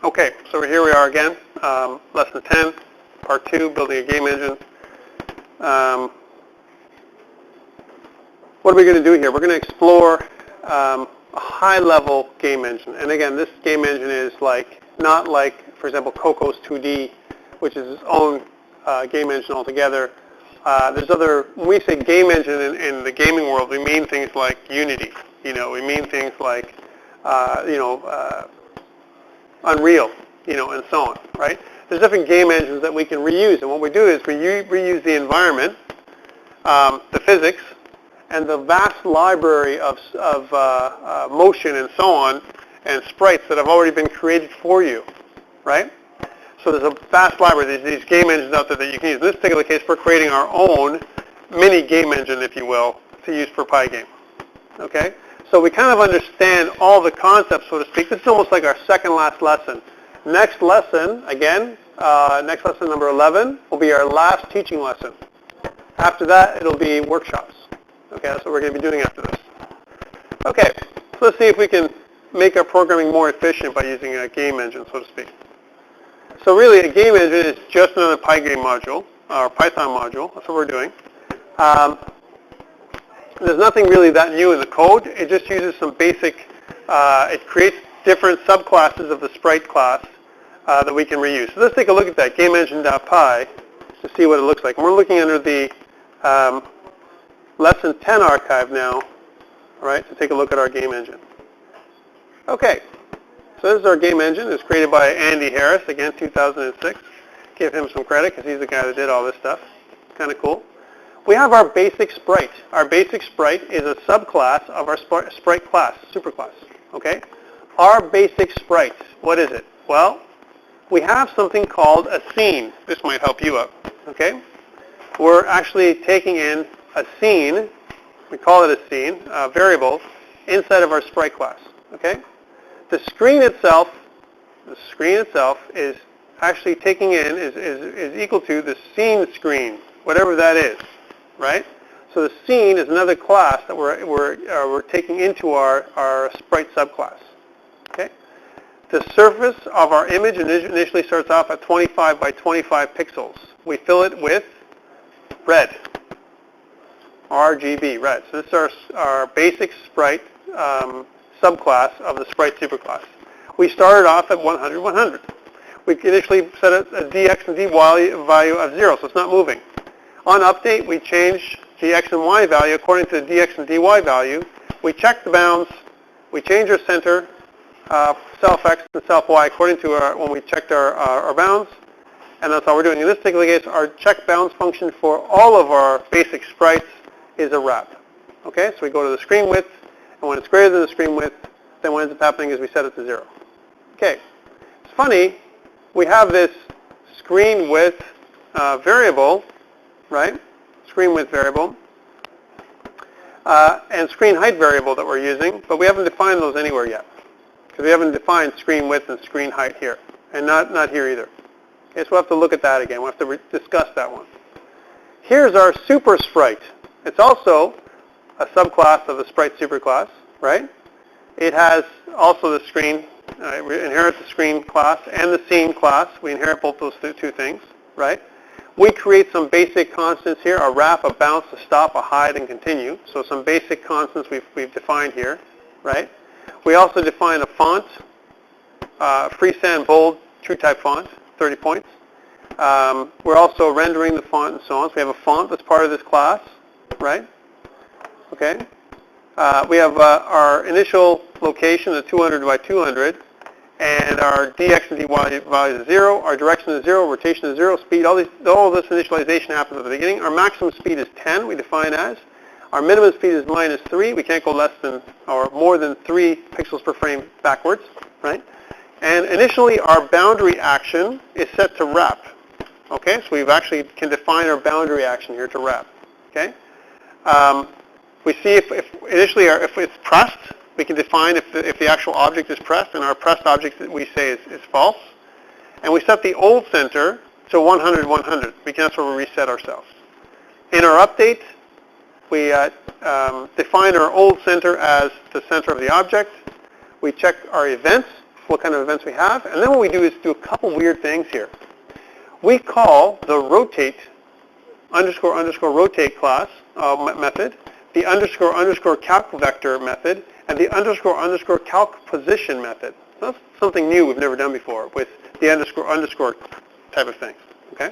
Okay, so here we are again, lesson 10, part 2, building a game engine. What are we going to do here? We're going to explore a high-level game engine. And again, this game engine is not like, for example, Coco's 2D, which is its own game engine altogether. There's other, when we say game engine in the gaming world, we mean things like Unity. We mean things like, Unreal, and so on, right? There's different game engines that we can reuse. And what we do is we reuse the environment, the physics, and the vast library of motion and so on, and sprites that have already been created for you, right? So there's a vast library. There's these game engines out there that you can use. In this particular case, we're creating our own mini game engine, if you will, to use for Pygame, okay? So we kind of understand all the concepts, so to speak. This is almost like our second last lesson. Next lesson, again, next lesson number 11, will be our last teaching lesson. After that, it'll be workshops. Okay, that's what we're going to be doing after this. Okay, so let's see if we can make our programming more efficient by using a game engine, so to speak. So really, a game engine is just another Pygame module, or Python module. That's what we're doing. There's nothing really that new in the code. It just uses some basic, it creates different subclasses of the Sprite class that we can reuse. So let's take a look at that, GameEngine.py, to see what it looks like. And we're looking under the lesson 10 archive now, all right, to take a look at our game engine. Okay, so this is our game engine. It's created by Andy Harris, again, 2006. Give him some credit because he's the guy that did all this stuff. Kind of cool. We have our basic sprite. Our basic sprite is a subclass of our sprite class, superclass, okay? Our basic sprite, what is it? Well, we have something called a scene. This might help you out, okay? We're actually taking in a scene, we call it a scene, a variable, inside of our sprite class, okay? The screen itself is actually taking in, is equal to the scene screen, whatever that is. Right? So the scene is another class that we're taking into our sprite subclass. Okay? The surface of our image initially starts off at 25 by 25 pixels. We fill it with red, RGB, red. So this is our basic sprite subclass of the sprite superclass. We started off at 100, 100. We initially set a dx and dy value of 0, so it's not moving. On update, we change the x and y value according to the dx and dy value. We check the bounds. We change our center, self x and self y, according to when we checked our bounds. And that's all we're doing. In this particular case, our check bounds function for all of our basic sprites is a wrap. Okay, so we go to the screen width, and when it's greater than the screen width, then what ends up happening is we set it to 0. Okay, it's funny, we have this screen width variable, right? Screen width variable, and screen height variable that we're using, but we haven't defined those anywhere yet, because we haven't defined screen width and screen height here, and not here either. Okay, so we'll have to look at that again. We'll have to discuss that one. Here's our super sprite. It's also a subclass of the sprite superclass, right? It has also the screen. We inherit the screen class and the scene class. We inherit both those two things, right? We create some basic constants here, a wrap, a bounce, a stop, a hide, and continue. So some basic constants we've defined here, right? We also define a font, free sans bold, true type font, 30 points. We're also rendering the font and so on. So we have a font that's part of this class, right? Okay. We have our initial location, the 200 by 200. And our dx and dy value is 0, our direction is 0, rotation is 0, speed, all this initialization happens at the beginning. Our maximum speed is 10, we define as. Our minimum speed is -3, we can't go less than or more than 3 pixels per frame backwards, right? And initially our boundary action is set to wrap. Okay, so we actually can define our boundary action here to wrap. Okay? We see if initially if it's pressed, we can define if the actual object is pressed, and our pressed object that we say is false. And we set the old center to 100, 100. That's where we reset ourselves. In our update, we define our old center as the center of the object. We check our events what kind of events we have. And then what we do is do a couple weird things here. We call the rotate __rotate class method, the __ calc vector method, and the __ calc position method. So that's something new we've never done before with the __ type of things. Okay?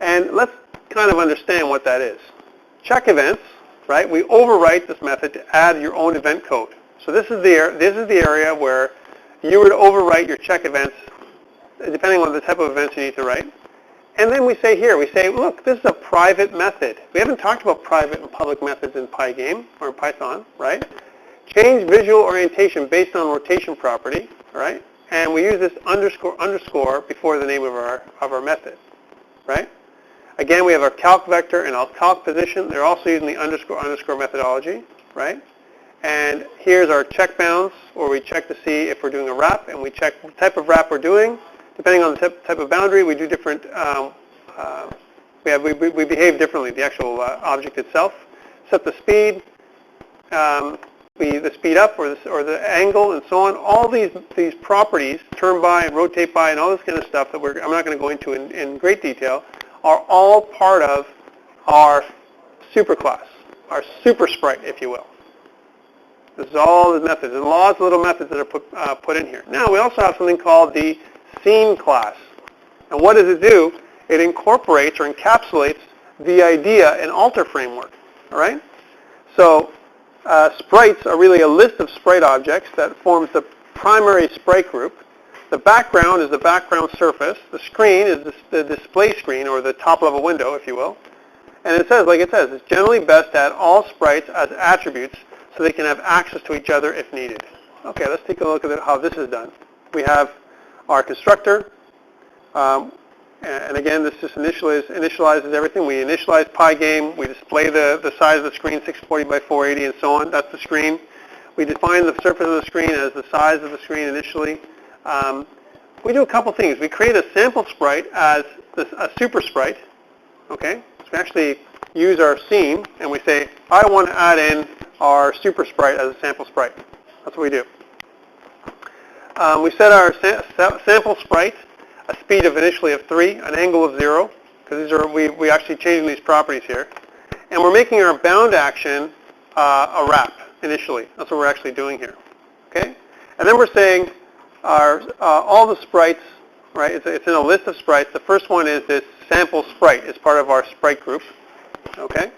And let's kind of understand what that is. Check events, right? We overwrite this method to add your own event code. So this is the area where you were to overwrite your check events depending on the type of events you need to write. And then we say here, look, this is a private method. We haven't talked about private and public methods in Pygame or in Python, right? Change visual orientation based on rotation property, right? And we use this _ before the name of our method, right? Again, we have our calc vector and our calc position. They're also using the _ methodology, right? And here's our check bounds, where we check to see if we're doing a wrap, and we check what type of wrap we're doing. Depending on the type of boundary, we do different. We behave differently. The actual object itself. Set the speed, the speed up or the angle, and so on. All these properties, turn by, rotate by, and all this kind of stuff that I'm not going to go into in great detail, are all part of our superclass, our super sprite, if you will. This is all the methods, and lots of little methods that are put in here. Now we also have something called the scene class. And what does it do? It incorporates or encapsulates the idea and alter framework. All right? So sprites are really a list of sprite objects that forms the primary sprite group. The background is the background surface. The screen is the display screen, or the top level window, if you will. And it says, like it says, it's generally best to add all sprites as attributes so they can have access to each other if needed. Okay, let's take a look at how this is done. We have our constructor, and again, this just initializes everything. We initialize Pygame. We display the size of the screen, 640 by 480, and so on. That's the screen. We define the surface of the screen as the size of the screen initially. We do a couple things. We create a sample sprite as a super sprite. Okay, so we actually use our scene, and we say, I want to add in our super sprite as a sample sprite. That's what we do. We set our sample sprite a speed of initially of 3, an angle of 0, because we actually changing these properties here, and we're making our bound action a wrap initially. That's what we're actually doing here. Okay, and then we're saying all the sprites, right? It's in a list of sprites. The first one is this sample sprite. It's part of our sprite group. Okay,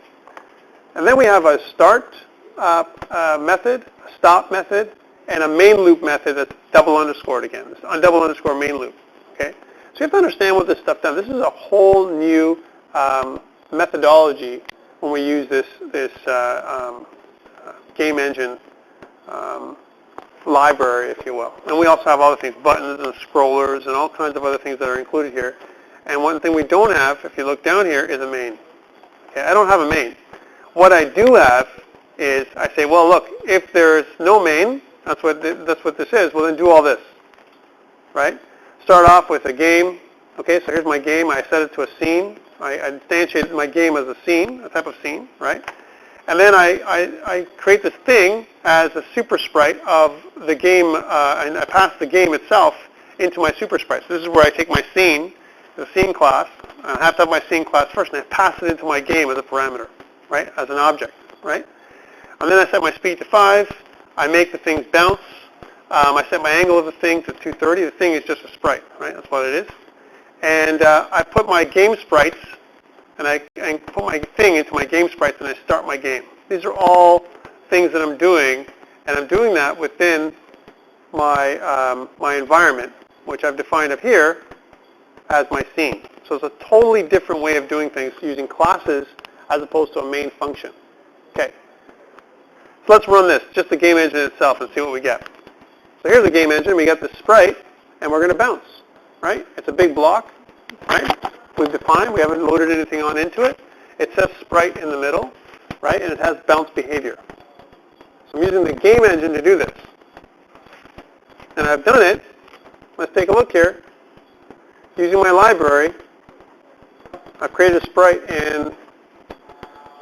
and then we have a start method, a stop method, and a main loop method that's double underscored again. It's on double underscore main loop. Okay, so you have to understand what this stuff does. This is a whole new methodology when we use this game engine library, if you will. And we also have other things, buttons and scrollers and all kinds of other things that are included here. And one thing we don't have, if you look down here, is a main. Okay, I don't have a main. What I do have is I say, well, look, if there's no main, that's what this is. Well, then do all this, right? Start off with a game. Okay, so here's my game. I set it to a scene. I instantiated my game as a scene, a type of scene, right? And then I create this thing as a super sprite of the game, and I pass the game itself into my super sprite. So this is where I take my scene, the scene class. I have to have my scene class first, and I pass it into my game as a parameter, right, as an object, right? And then I set my speed to 5. I make the things bounce. I set my angle of the thing to 230. The thing is just a sprite, right? That's what it is. And I put my game sprites, and I put my thing into my game sprites, and I start my game. These are all things that I'm doing, and I'm doing that within my my environment, which I've defined up here as my scene. So it's a totally different way of doing things using classes as opposed to a main function. Okay. So let's run this, just the game engine itself, and see what we get. So here's the game engine. We got this sprite, and we're going to bounce, right? It's a big block, right? We've defined. We haven't loaded anything on into it. It says sprite in the middle, right? And it has bounce behavior. So I'm using the game engine to do this. And I've done it. Let's take a look here. Using my library, I've created a sprite in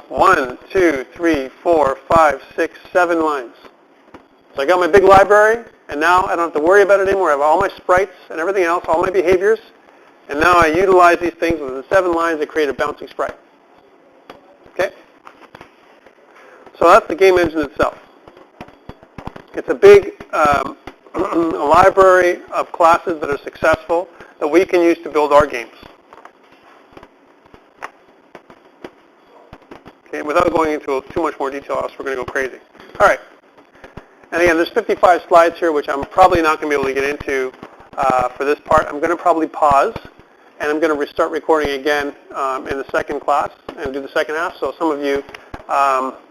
1, 2, 3, 4, 5, 6, 7 lines. So I got my big library, And now I don't have to worry about it anymore. I have all my sprites and everything else, all my behaviors. And now I utilize these things within 7 lines to create a bouncing sprite. Okay? So that's the game engine itself. It's a big a library of classes that are successful that we can use to build our games. Okay, without going into too much more detail, else we're going to go crazy. All right. And again, there's 55 slides here, which I'm probably not going to be able to get into for this part. I'm going to probably pause, and I'm going to restart recording again in the second class and do the second half. So some of you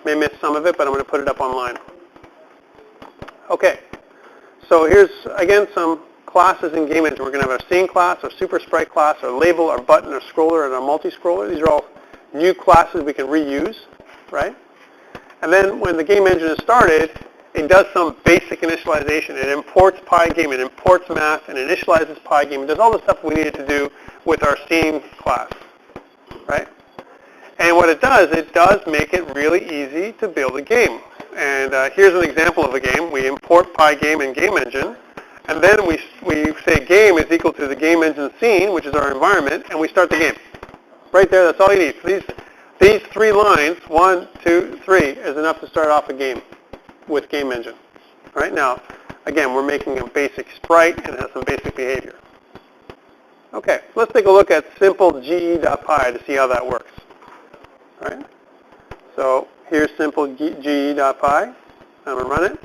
may miss some of it, but I'm going to put it up online. Okay. So here's, again, some classes in Game Engine. We're going to have our scene class, our super sprite class, our label, our button, our scroller, and our multi-scroller. These are all new classes we can reuse, right? And then when the game engine is started, it does some basic initialization. It imports Pygame, it imports math, and initializes Pygame. It does all the stuff we needed to do with our scene class, right? And what it does make it really easy to build a game. And here's an example of a game. We import Pygame in Game Engine, and then we say game is equal to the game engine scene, which is our environment, and we start the game. Right there, that's all you need. So these 3 lines, 1, 2, 3, is enough to start off a game with Game Engine. Right now, again, we're making a basic sprite and it has some basic behavior. Okay, let's take a look at simple ge.py to see how that works. All right. So here's simple ge.py. I'm going to run it.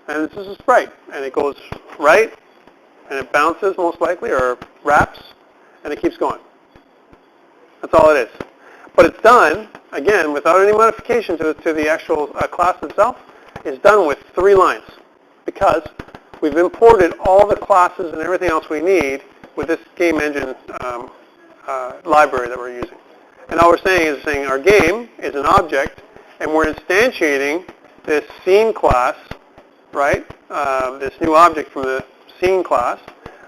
And this is a sprite. And it goes right, and it bounces most likely, or wraps, and it keeps going. That's all it is. But it's done, again, without any modification to the actual class itself. It's done with 3 lines because we've imported all the classes and everything else we need with this game engine library that we're using. And all we're saying is our game is an object, and we're instantiating this scene class, right? This new object from the scene class,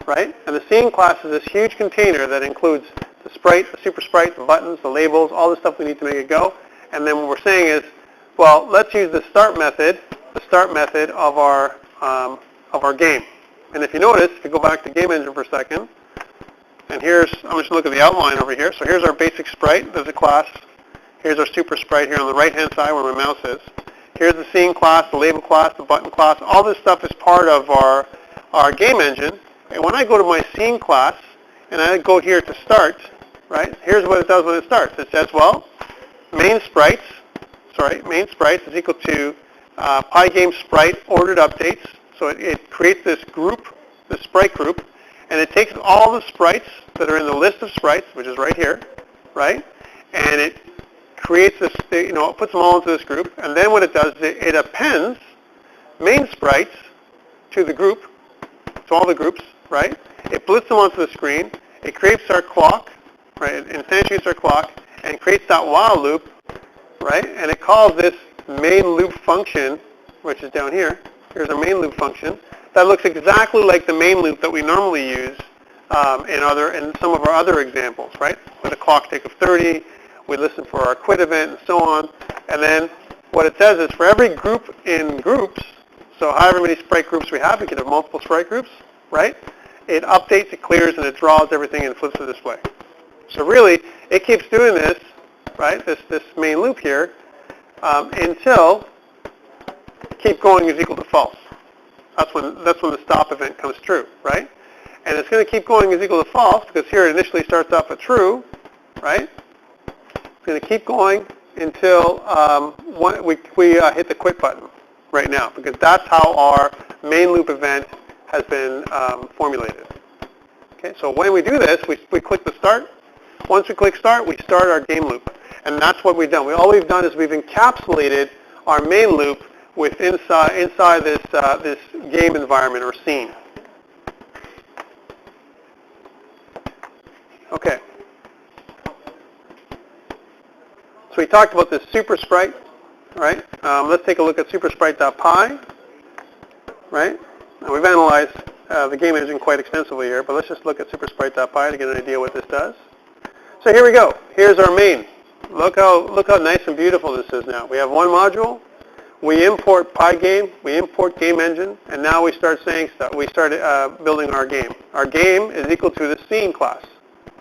right? And the scene class is this huge container that includes the sprite, the super sprite, the buttons, the labels, all the stuff we need to make it go. And then what we're saying is, well, let's use the start method of our game. And if you notice, if you go back to Game Engine for a second, and I'm just looking at the outline over here. So here's our basic sprite. There's a class. Here's our super sprite here on the right-hand side where my mouse is. Here's the scene class, the label class, the button class. All this stuff is part of our game engine. And when I go to my scene class, and I go here to start, right, here's what it does when it starts. It says, well, main sprites is equal to Pygame sprite ordered updates. So it creates this group, this sprite group, and it takes all the sprites that are in the list of sprites, which is right here, right, and it creates this, it puts them all into this group, and then what it does is it appends main sprites to the group, to all the groups, right? It puts them onto the screen. It creates our clock, right? It instantiates our clock and creates that while loop, right? And it calls this main loop function, which is down here. Here's our main loop function. That looks exactly like the main loop that we normally use in some of our other examples, right? With a clock tick of 30, we listen for our quit event and so on. And then what it says is for every group in groups, so however many sprite groups we have, we can have multiple sprite groups, right? It updates, it clears, and it draws everything and flips to display. So really, it keeps doing this, right, this main loop here, until keep going is equal to false. That's when the stop event comes true, right? And it's going to keep going is equal to false because here it initially starts off at true, right? It's going to keep going until we hit the quit button right now because that's how our main loop event has been formulated. Okay, so when we do this, we click the start. Once we click start, we start our game loop. And that's what we've done. All we've done is we've encapsulated our main loop inside this game environment or scene. Okay. So we talked about this super sprite, right? Let's take a look at supersprite.py, right? Now we've analyzed the game engine quite extensively here, but let's just look at supersprite.py to get an idea what this does. So here we go. Here's our main. Look how nice and beautiful this is now. We have one module. We import Pygame, we import game engine, and now we start saying stuff. We start building our game. Our game is equal to the scene class.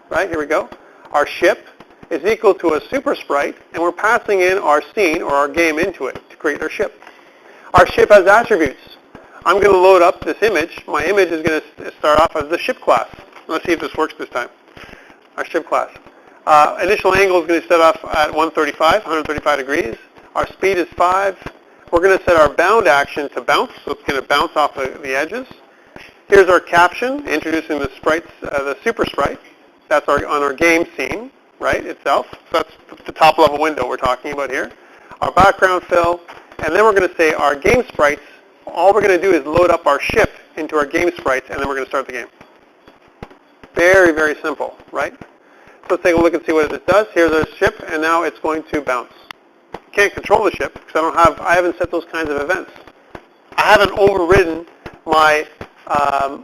Right, here we go. Our ship is equal to a super sprite, and we're passing in our scene or our game into it to create our ship. Our ship has attributes. I'm going to load up this image. My image is going to start off as the ship class. Let's see if this works this time. Our ship class. Initial angle is going to set off at 135 degrees. Our speed is 5. We're going to set our bound action to bounce, so it's going to bounce off the edges. Here's our caption, introducing the sprites, the super sprite. That's on our game scene, right, itself. So that's the top level window we're talking about here. Our background fill, and then we're going to say our game sprites. All we're going to do is load up our ship into our game sprites, and then we're going to start the game. Very, very simple, right? So let's take a look and see what this does. Here's our ship, and now it's going to bounce. Can't control the ship because I haven't set those kinds of events. I haven't overridden my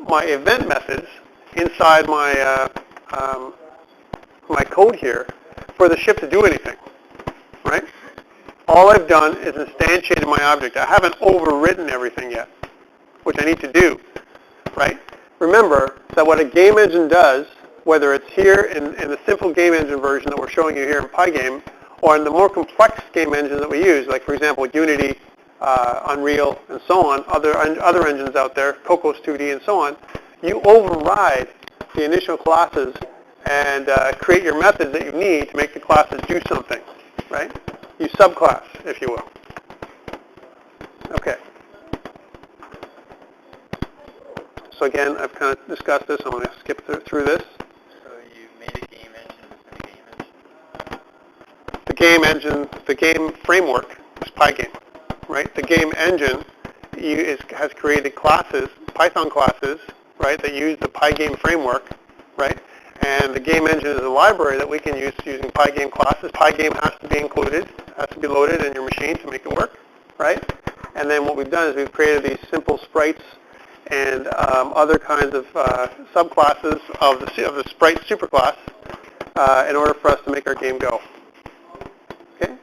my event methods inside my my code here for the ship to do anything, right? All I've done is instantiated my object. I haven't overwritten everything yet, which I need to do, right? Remember that what a game engine does, whether it's here in the simple game engine version that we're showing you here in Pygame, or in the more complex game engines that we use, like for example Unity, Unreal, and so on, other engines out there, Cocos 2D and so on, you override the initial classes and create your methods that you need to make the classes do something, right? You subclass, if you will. Okay. So again, I've kind of discussed this. I'm going to skip through this. So you made a game engine within a game engine? The game framework is Pygame, right? The game engine has created classes, Python classes, right, that use the Pygame framework, right? And the game engine is a library that we can use using Pygame classes. Pygame has to be included, has to be loaded in your machine to make it work, right? And then what we've done is we've created these simple sprites and other kinds of subclasses of the sprite superclass in order for us to make our game go. Okay?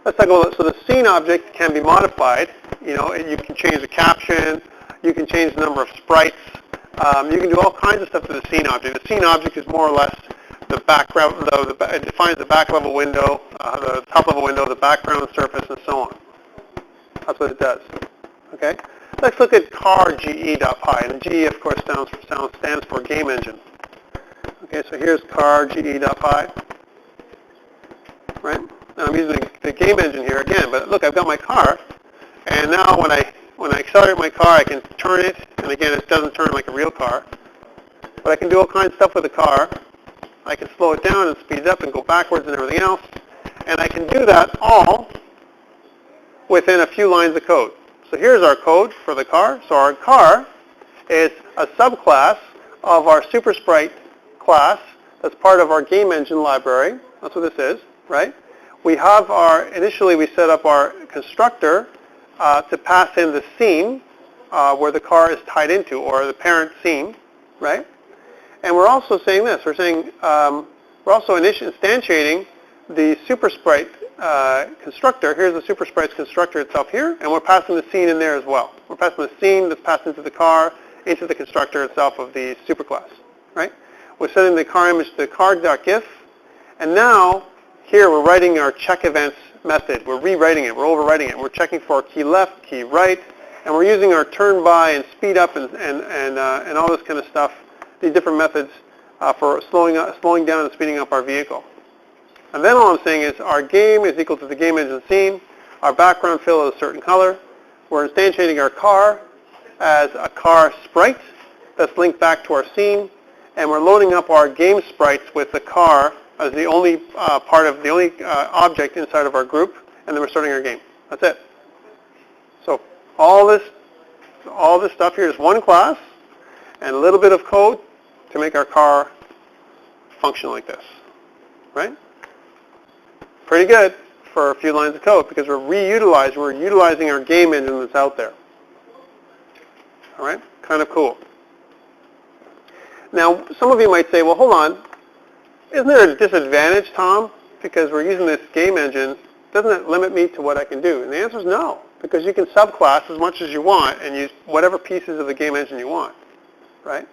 Let's talk about, so the scene object can be modified. You know, you can change the caption, you can change the number of sprites, you can do all kinds of stuff to the scene object. The scene object is more or less the background, it defines the back level window, the top level window, the background surface, and so on. That's what it does. Okay? Let's look at car.ge.py, and G, of course, stands for game engine. Okay, so here's car.ge.py, right? Now I'm using the game engine here again, but look, I've got my car, and now when I accelerate my car, I can turn it, and again, it doesn't turn like a real car, but I can do all kinds of stuff with the car. I can slow it down and speed it up and go backwards and everything else, and I can do that all within a few lines of code. So here's our code for the car. So our car is a subclass of our super sprite class that's part of our game engine library. That's what this is, right? We have initially we set up our constructor to pass in the scene where the car is tied into, or the parent scene, right? And we're also saying this. We're saying we're also instantiating the super sprite constructor. Here's the super sprite's constructor itself here, and we're passing the scene in there as well. We're passing the scene that's passed into the car into the constructor itself of the superclass, right? We're setting the car image to car.gif, and now here we're writing our check events method. We're rewriting it. We're overwriting it. We're checking for key left, key right, and we're using our turn by and speed up and all this kind of stuff. These different methods for slowing down and speeding up our vehicle. And then all I'm saying is our game is equal to the game engine scene. Our background fill is a certain color. We're instantiating our car as a car sprite that's linked back to our scene. And we're loading up our game sprites with the car as the only object inside of our group. And then we're starting our game. That's it. So all this stuff here is one class and a little bit of code to make our car function like this, right? Pretty good for a few lines of code because we're utilizing our game engine that's out there. All right, kind of cool. Now, some of you might say, well, hold on. Isn't there a disadvantage, Tom? Because we're using this game engine Doesn't it limit me to what I can do? And the answer is no, because you can subclass as much as you want and use whatever pieces of the game engine you want, right?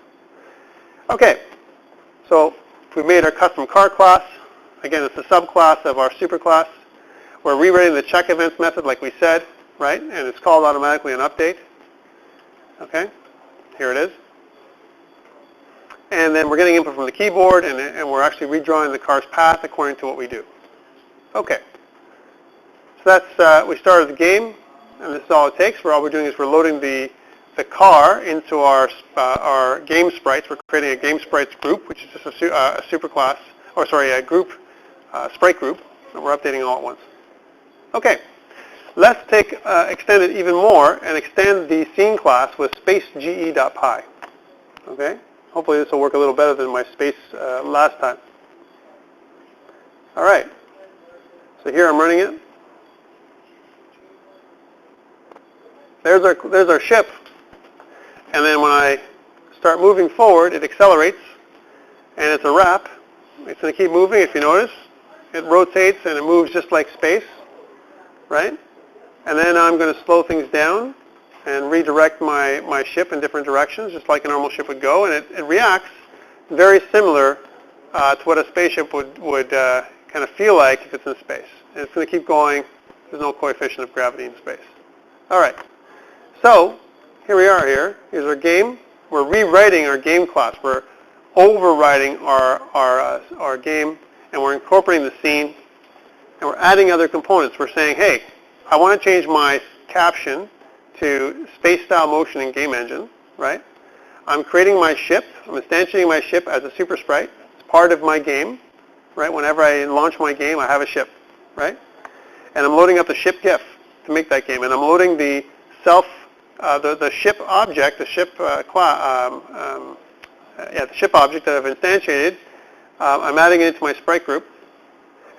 Okay, so we made our custom car class. Again, it's a subclass of our superclass. We're rewriting the check events method like we said, right? And it's called automatically an update. Okay, here it is. And then we're getting input from the keyboard, and we're actually redrawing the car's path according to what we do. Okay, so that's, we started the game, and this is all it takes. All we're doing is we're loading the car into our game sprites. We're creating a game sprites group, which is just a superclass, or sorry, a group, sprite group, and we're updating all at once. Okay, let's extend it even more and extend the scene class with space.ge.py. Okay, hopefully this will work a little better than my space last time. All right, so here I'm running it. There's our ship, and then when I start moving forward, it accelerates, and it's a wrap. It's going to keep moving, if you notice. It rotates and it moves just like space, right? And then I'm going to slow things down and redirect my ship in different directions, just like a normal ship would go, and it reacts very similar to what a spaceship would kind of feel like if it's in space. And it's going to keep going. There's no coefficient of gravity in space. All right. So here we are here. Here's our game. We're rewriting our game class. We're overriding our game, and we're incorporating the scene, and we're adding other components. We're saying, hey, I want to change my caption to space-style motion in game engine, right? I'm creating my ship. I'm instantiating my ship as a super sprite. It's part of my game, right? Whenever I launch my game, I have a ship, right? And I'm loading up the ship GIF to make that game, and I'm loading the the ship object, the ship the ship object that I've instantiated. I'm adding it into my sprite group,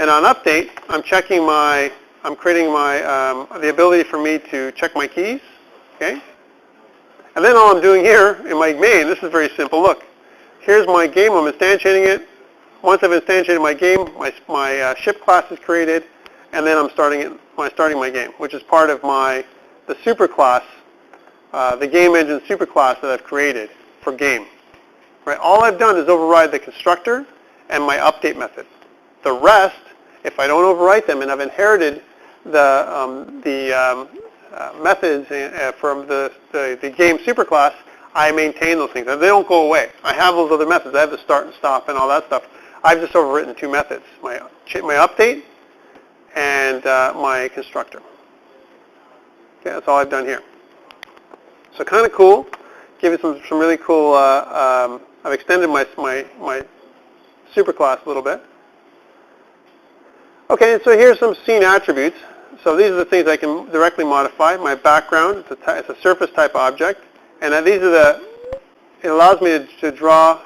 and on update, I'm creating the ability for me to check my keys, okay? And then all I'm doing here in my main, this is very simple. Look, here's my game. I'm instantiating it. Once I've instantiated my game, my ship class is created, and then I'm starting my game, which is part of the superclass, the game engine superclass that I've created for game. Right? All I've done is override the constructor and my update method. The rest, if I don't overwrite them, and I've inherited the methods from the game superclass, I maintain those things. And they don't go away. I have those other methods. I have the start and stop and all that stuff. I've just overwritten two methods, my update and my constructor. Okay, that's all I've done here. So kind of cool. Give you some really cool, I've extended my superclass a little bit. Okay, so here's some scene attributes. So these are the things I can directly modify. My background, it's a surface type object. And these are it allows me to draw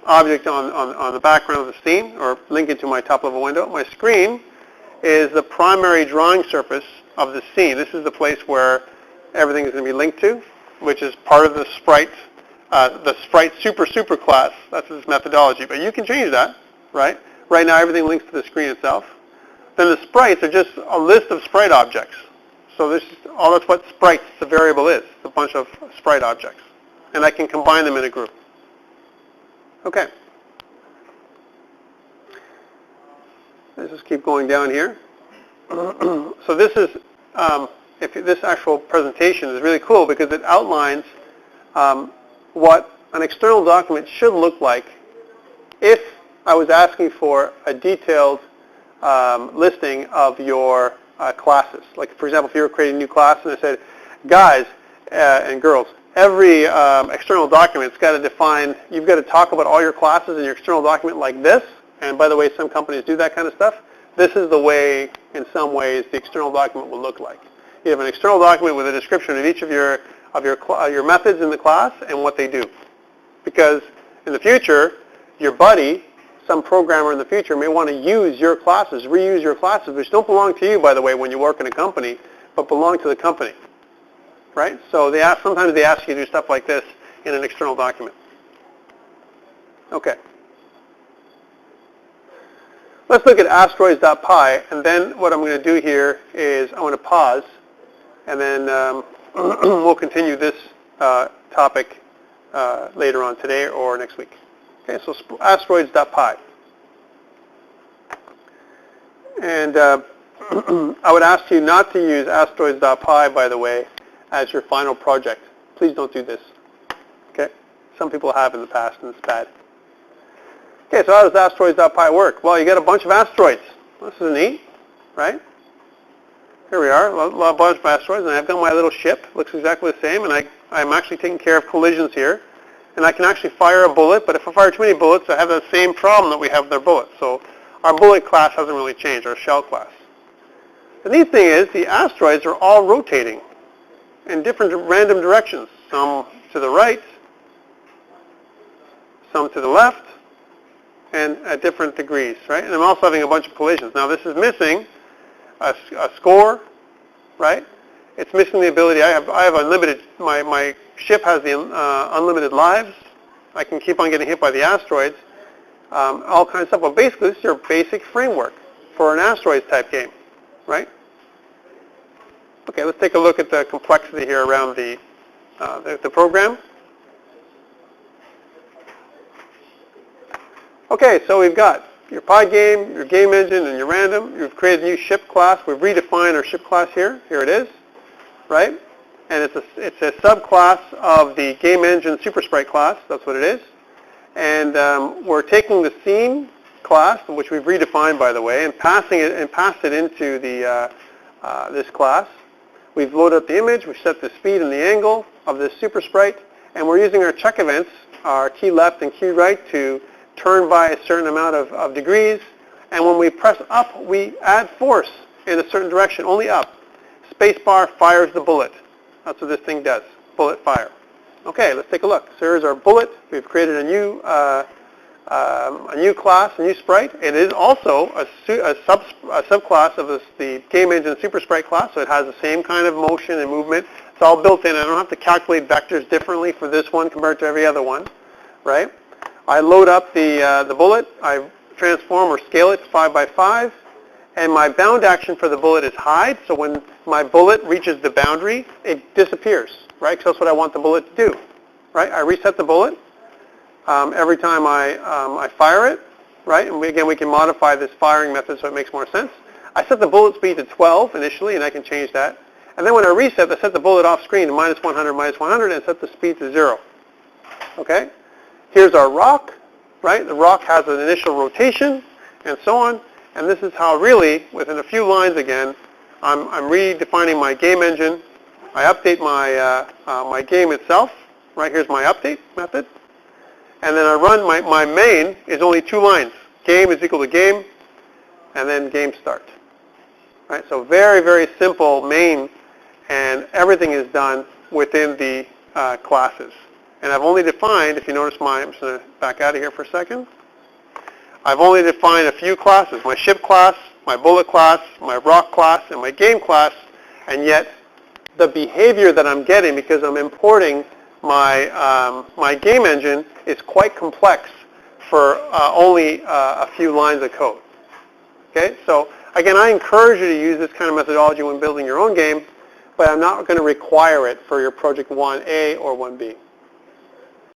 object on the background of the scene or link it to my top level window. My screen is the primary drawing surface of the scene. This is the place where everything is going to be linked to, which is part of the Sprite super class. That's its methodology. But you can change that, right? Right now, everything links to the screen itself. Then the sprites are just a list of sprite objects. So that's what sprites, the variable is. It's a bunch of sprite objects. And I can combine them in a group. Okay. Let's just keep going down here. So this is, this actual presentation is really cool because it outlines what an external document should look like if I was asking for a detailed listing of your classes. Like, for example, if you were creating a new class and I said, guys and girls, every external document's got to define, you've got to talk about all your classes in your external document like this. And by the way, some companies do that kind of stuff. This is the way, in some ways, the external document will look like. You have an external document with a description of each of your methods in the class and what they do. Because in the future, your buddy, some programmer in the future, may want to use your classes, reuse your classes, which don't belong to you, by the way, when you work in a company, but belong to the company. Right? So sometimes they ask you to do stuff like this in an external document. Okay. Let's look at asteroids.py, and then what I'm going to do here is I'm going to pause, and then we'll continue this topic later on today or next week. Okay, so asteroids.py. And I would ask you not to use asteroids.py, by the way, as your final project. Please don't do this. Okay? Some people have in the past, and it's bad. Okay, so how does asteroids.py work? Well, you get a bunch of asteroids. This is neat, right? Here we are, a bunch of asteroids, and I've got my little ship. Looks exactly the same, and I'm actually taking care of collisions here. And I can actually fire a bullet, but if I fire too many bullets, I have the same problem that we have with our bullets. So our bullet class hasn't really changed, our shell class. The neat thing is the asteroids are all rotating in different random directions. Some to the right, some to the left, and at different degrees, right? And I'm also having a bunch of collisions. Now this is missing a score, right? It's missing the ability. I have unlimited. My ship has the unlimited lives. I can keep on getting hit by the asteroids. All kinds of stuff. Well, basically, this is your basic framework for an asteroids type game, right? Okay, let's take a look at the complexity here around the program. Okay, so we've got your Pi game, your game engine, and your random. You've created a new ship class. We've redefined our ship class here. Here it is, right? And it's a subclass of the game engine super sprite class. That's what it is. And we're taking the scene class, which we've redefined, by the way, and passed it into the this class. We've loaded up the image. We've set the speed and the angle of this super sprite, and we're using our check events, our key left and key right, to turn by a certain amount of degrees. And when we press up, we add force in a certain direction, only up. Spacebar fires the bullet. That's what this thing does. Bullet fire. Okay, let's take a look. So here's our bullet. We've created a new class, a new sprite. It is also a subclass of the game engine super sprite class, so it has the same kind of motion and movement. It's all built in. I don't have to calculate vectors differently for this one compared to every other one, right? I load up the bullet. I transform or scale it to 5 by 5, and my bound action for the bullet is hide. So when my bullet reaches the boundary, it disappears, right? Because that's what I want the bullet to do, right? I reset the bullet every time I fire it, right? And again, we can modify this firing method so it makes more sense. I set the bullet speed to 12 initially, and I can change that. And then when I reset, I set the bullet off screen to -100, -100, and set the speed to 0. Okay? Here's our rock, right? The rock has an initial rotation, and so on. And this is how really, within a few lines again, I'm redefining my game engine. I update my game itself. Right, here's my update method. And then I run, my main is only 2 lines. Game is equal to game, and then game start. Right, so very, very simple main, and everything is done within the classes. And I've only defined, if you notice I'm just going to back out of here for a second. I've only defined a few classes, my ship class, my bullet class, my rock class, and my game class, and yet the behavior that I'm getting, because I'm importing my game engine, is quite complex for only a few lines of code. Okay, so again, I encourage you to use this kind of methodology when building your own game, but I'm not going to require it for your project 1A or 1B.